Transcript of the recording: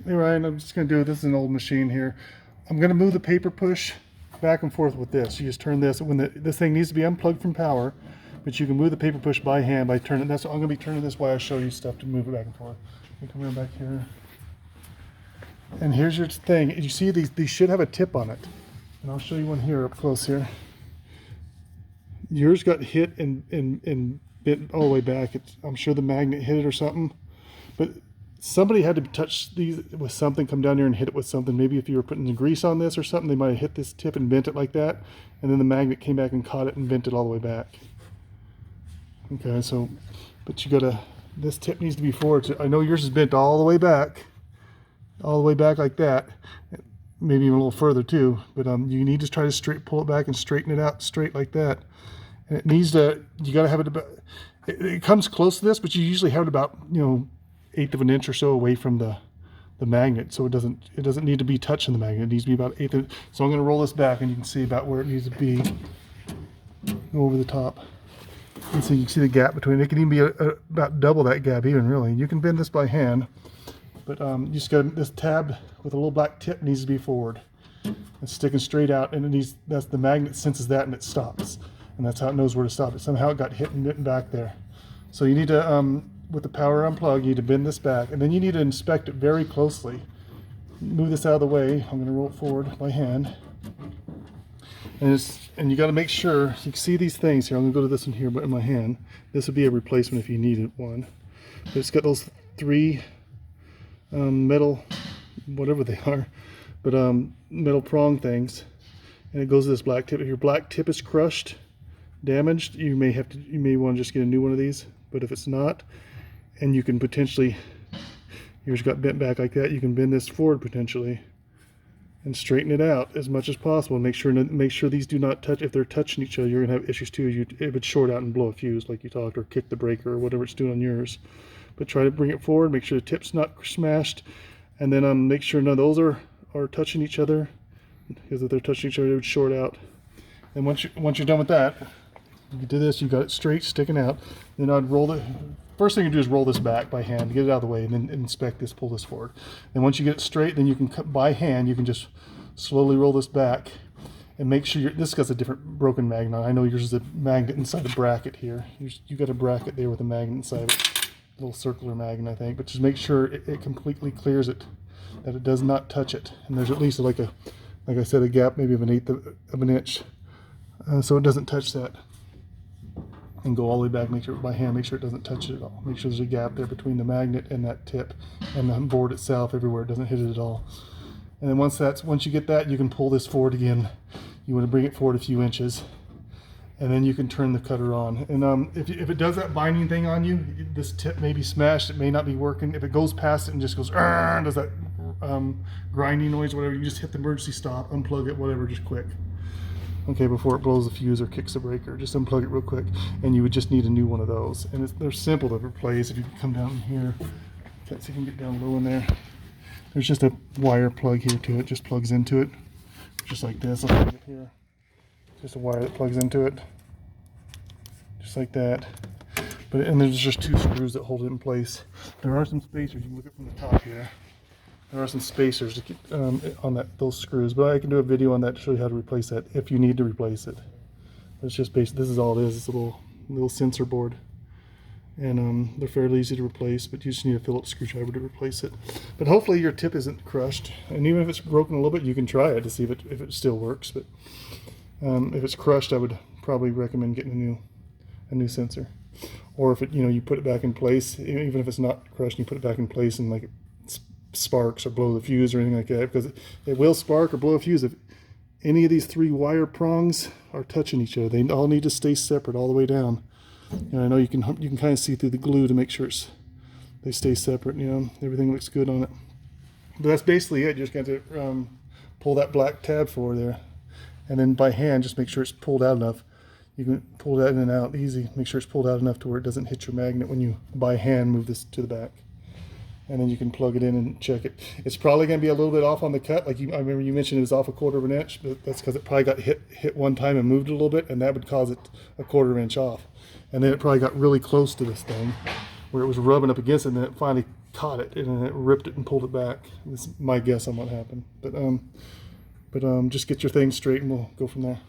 Hey Ryan, I'm just going to do this is an old machine here. I'm going to move the paper push back and forth with this. You just turn this when this thing needs to be unplugged from power, but you can move the paper push by hand by turning. That's I'm going to be turning this while I show you stuff to move it back and forth. You come around back here, and here's your thing. You see these should have a tip on it, and I'll show you one here up close here. Yours got hit and bit all the way back. I'm sure the magnet hit it or something, but somebody had to touch these with something, come down here and hit it with something. Maybe if you were putting the grease on this or something, they might have hit this tip and bent it like that, and then the magnet came back and caught it and bent it all the way back. Okay, so, but you gotta, this tip needs to be forward. I know yours is bent all the way back like that, maybe even a little further too, but you need to try to pull it back and straighten it out straight like that. And it needs to, you gotta have it about, it comes close to this, but you usually have it about, 1/8 of an inch or so away from the magnet, so it doesn't need to be touching the magnet. It needs to be about 1/8. So I'm going to roll this back, and you can see about where it needs to be. Go over the top, and so you can see the gap between it. It can even be about double that gap, even really. You can bend this by hand, but you just got this tab with a little black tip needs to be forward. It's sticking straight out, and it needs, that's the magnet senses that and it stops, and that's how it knows where to stop it. Somehow it got hit and bitten back there, so you need to with the power unplug, you need to bend this back, and then you need to inspect it very closely. Move this out of the way. I'm going to roll it forward by hand, and you got to make sure you can see these things here. I'm going to go to this one here, but in my hand, this would be a replacement if you needed one. But it's got those 3 metal, whatever they are, but metal prong things, and it goes to this black tip. If your black tip is crushed, damaged, you may want to just get a new one of these. But if it's not, and you can potentially, yours got bent back like that, you can bend this forward potentially and straighten it out as much as possible. Make sure these do not touch. If they're touching each other, you're gonna have issues too. It would short out and blow a fuse like you talked, or kick the breaker or whatever it's doing on yours. But try to bring it forward, make sure the tip's not smashed, and then make sure none of those are touching each other, because if they're touching each other, it would short out. And once you're done with that, you do this, you got it straight sticking out. Then I'd roll the first thing you do is roll this back by hand, get it out of the way, and then inspect this, pull this forward. And once you get it straight, then you can cut by hand. You can just slowly roll this back and make sure this got a different broken magnet on. I know yours is a magnet inside a bracket here. You got a bracket there with a magnet inside it, a little circular magnet, I think. But just make sure it completely clears it, that it does not touch it. And there's at least like I said, a gap maybe of 1/8 of an inch, so it doesn't touch that. And go all the way back, make sure by hand, make sure it doesn't touch it at all. Make sure there's a gap there between the magnet and that tip, and the board itself, everywhere it doesn't hit it at all. And then once you get that, you can pull this forward again. You want to bring it forward a few inches, and then you can turn the cutter on. And if it does that binding thing on you, this tip may be smashed, it may not be working. If it goes past it and just goes, does that grinding noise or whatever, you just hit the emergency stop, unplug it, whatever, just quick. Okay, before it blows the fuse or kicks the breaker, just unplug it real quick, and you would just need a new one of those. And they're simple to replace. If you can come down here, let's see if you can get down low in there. There's just a wire plug here to it, just plugs into it, just like this. I'll put it here. Just a wire that plugs into it, just like that. And there's just 2 screws that hold it in place. There are some spacers. You can look at from the top here. There are some spacers to keep, on those screws, but I can do a video on that to show you how to replace that if you need to replace it. But it's just this is all it is. It's a little sensor board, and they're fairly easy to replace, but you just need a Phillips screwdriver to replace it. But hopefully your tip isn't crushed, and even if it's broken a little bit, you can try it to see if it still works. But if it's crushed, I would probably recommend getting a new sensor. Or if you put it back in place, even if it's not crushed, you put it back in place and like sparks or blow the fuse or anything like that, because it will spark or blow a fuse if any of these 3 wire prongs are touching each other. They all need to stay separate all the way down. And I know you can kind of see through the glue to make sure they stay separate. Everything looks good on it. But that's basically it. You just got to pull that black tab forward there, and then by hand just make sure it's pulled out enough. You can pull that in and out easy. Make sure it's pulled out enough to where it doesn't hit your magnet when you by hand move this to the back. And then you can plug it in and check it. It's probably going to be a little bit off on the cut. I remember you mentioned it was off 1/4 of an inch, but that's because it probably got hit one time and moved a little bit, and that would cause it 1/4 of an inch off. And then it probably got really close to this thing, where it was rubbing up against it, and then it finally caught it and then it ripped it and pulled it back. This is my guess on what happened. But just get your things straight and we'll go from there.